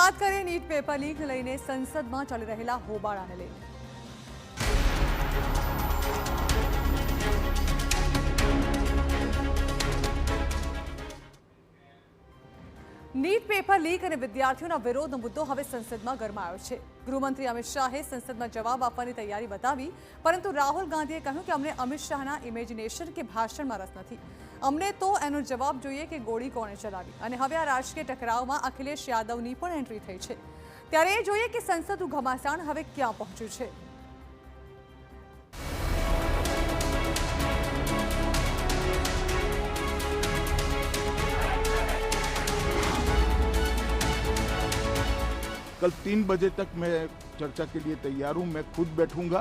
વાત કરીએ NEET paper leak લઈને સંસદમાં ચાલી રહેલા હોબાળાને લઈને। નીટ પેપર લીક અને વિદ્યાર્થીઓના વિરોધનો મુદ્દો હવે સંસદમાં ગરમાયો છે। ગૃહમંત્રી અમિત શાહે સંસદમાં જવાબ આપવાની તૈયારી બતાવી, પરંતુ રાહુલ ગાંધીએ કહ્યું કે અમને અમિત શાહના ઇમેજિનેશન કે ભાષણમાં રસ નથી, અમને તો એનો જવાબ જોઈએ કે ગોળી કોણે ચલાવી। અને હવે આ રાજકીય ટકરાવમાં અખિલેશ યાદવની પણ એન્ટ્રી થઈ છે, ત્યારે એ જોઈએ કે સંસદનું ઘમાસાણ હવે ક્યાં પહોંચ્યું છે। कल 3 बजे तक मैं चर्चा के लिए तैयार हूं। मैं खुद बैठूंगा,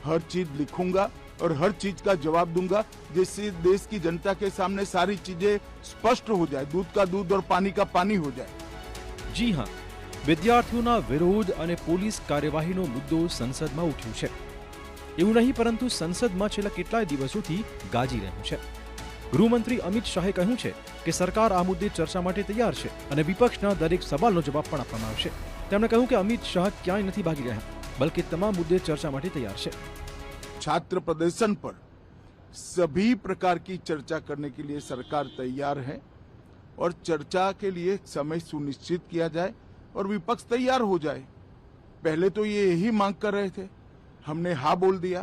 हर चीज लिखूंगा और हर चीज का जवाब दूंगा, जिससे देश की जनता के सामने सारी चीजें स्पष्ट हो जाए, दूध का दूध और पानी का पानी हो जाए। जी हाँ, विद्यार्थीओना विरोध અને પોલીસ કાર્યવાહીનો મુદ્દો સંસદમાં ઉઠ્યો છે। એવું નહીં, પરંતુ સંસદમાં છેલ્લા કેટલાય દિવસોથી ગાજી રહ્યું છે। ગૃહમંત્રી અમિત શાહે કહ્યું છે કે સરકાર આ મુદ્દે ચર્ચા માટે તૈયાર છે અને વિપક્ષના દરેક સવાલનો જવાબ પણ આપવામાં આવશે। તેમણે કહ્યું કે અમિત શાહ ક્યાંય નથી ભાગી રહ્યા, બल्कि તમામ मुद्दे चर्चा માટે तैयार છે। छात्र प्रदर्शन पर सभी प्रकार की चर्चा करने के लिए सरकार तैयार है और चर्चा के लिए समय सुनिश्चित किया जाए और विपक्ष तैयार हो जाए। पहले तो ये यही मांग कर रहे थे, हमने हाँ बोल दिया।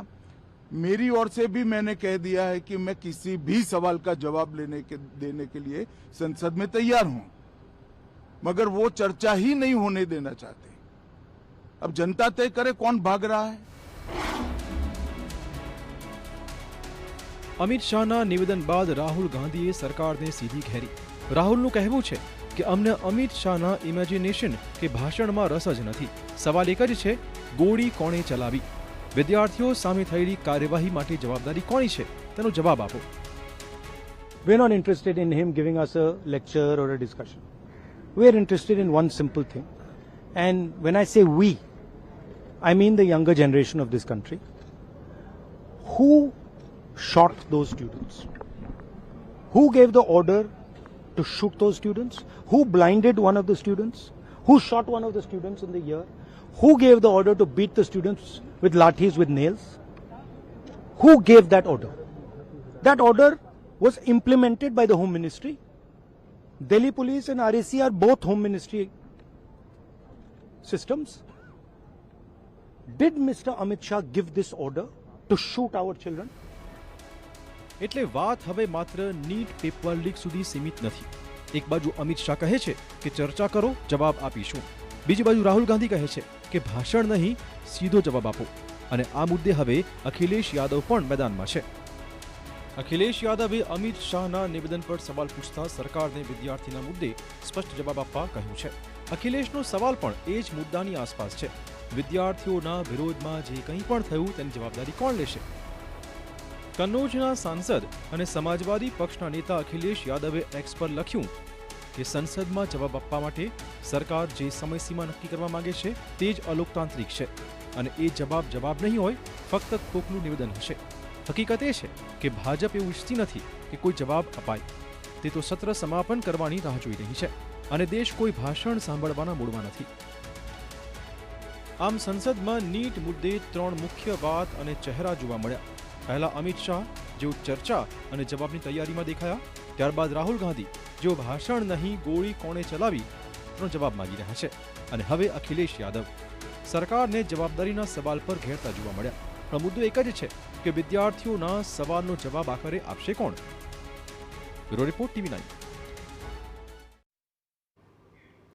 मेरी ओर से भी मैंने कह दिया है कि मैं किसी भी सवाल का जवाब देने के लिए संसद में तैयार हूं, मगर वो चर्चा ही नहीं होने देना चाहते। अब जनता तय करे कौन भाग रहा है। અમિત શાહના નિવેદન બાદ રાહુલ ગાંધીએ સરકારને સીધી ઘેરી। રાહુલનું કહેવું છે કે અમને અમિત શાહના ઇમેજિનેશન કે ભાષણમાં રસ જ નથી, સવાલ એક જ છે, ગોળી કોણે ચલાવી। વિદ્યાર્થીઓ સામે થયેલી કાર્યવાહી માટે જવાબદારી કોની છે, તેનો જવાબ આપો। We're not interested in him giving us a lecture or a discussion. We're interested in one simple thing. And when I say we, I mean the younger generation of this country. Who shot those students? Who gave the order to shoot those students? Who blinded one of the students? Who shot one of the students in the ear? Who gave the order to beat the students with lathis, with nails? Who gave that order? That order was implemented by the Home Ministry. Delhi Police and RAC are both Home Ministry systems. Did Mr. Amit Shah give this order to shoot our children? એટલે વાત હવે માત્ર NEET paper leak સુધી સીમિત નથી। એક બાજુ અમિત શાહ કહે છે કે ચર્ચા કરો, જવાબ આપીશું, બીજી બાજુ રાહુલ ગાંધી કહે છે કે ભાષણ નહીં, સીધો જવાબ આપો। અને આ મુદ્દે હવે અખિલેશ યાદવ પણ મેદાનમાં છે। અખિલેશ યાદવે અમિત શાહના નિવેદન પર સવાલ પૂછતા સરકારને વિદ્યાર્થીના મુદ્દે સ્પષ્ટ જવાબ આપવા કહ્યું છે। અખિલેશનો સવાલ પણ એ જ મુદ્દાની આસપાસ છે, વિદ્યાર્થીઓના વિરોધમાં જે કંઈ પણ થયું તેની જવાબદારી કોણ લેશે। કન્નૌજના સાંસદ અને સમાજવાદી પક્ષના નેતા અખિલેશ યાદવે એક્સ પર લખ્યું કે સંસદમાં જવાબ આપવા માટે સરકાર જે સમયસીમા નક્કી કરવા માંગે છે તે જ અલોકતાંત્રિક છે અને એ જવાબ નહીં હોય, ફક્ત ખોખલું નિવેદન હશે। હકીકત એ છે કે ભાજપ એવું ઈચ્છતી નથી કે કોઈ જવાબ અપાય, તે તો સત્ર સમાપન કરવાની રાહ જોઈ રહી છે અને દેશ કોઈ ભાષણ સાંભળવાના મૂડમાં નથી। આમ સંસદમાં નીટ મુદ્દે 3 મુખ્ય વાત અને ચહેરા જોવા મળ્યા। પહેલા અમિત શાહ, જેઓ ચર્ચા અને જવાબની તૈયારીમાં દેખાયા, ત્યારબાદ રાહુલ ગાંધી, જેઓ ભાષણ નહીં, ગોળી કોણે ચલાવી નો જવાબ માંગી રહ્યા છે, અને હવે અખિલેશ યાદવ સરકારને જવાબદારીના સવાલ પર ઘેરતા જોવા મળ્યા। પણ મુદ્દો એક જ છે કે વિદ્યાર્થીઓના સવાલનો જવાબ આખરે આપશે કોણ। Bureau report TV9।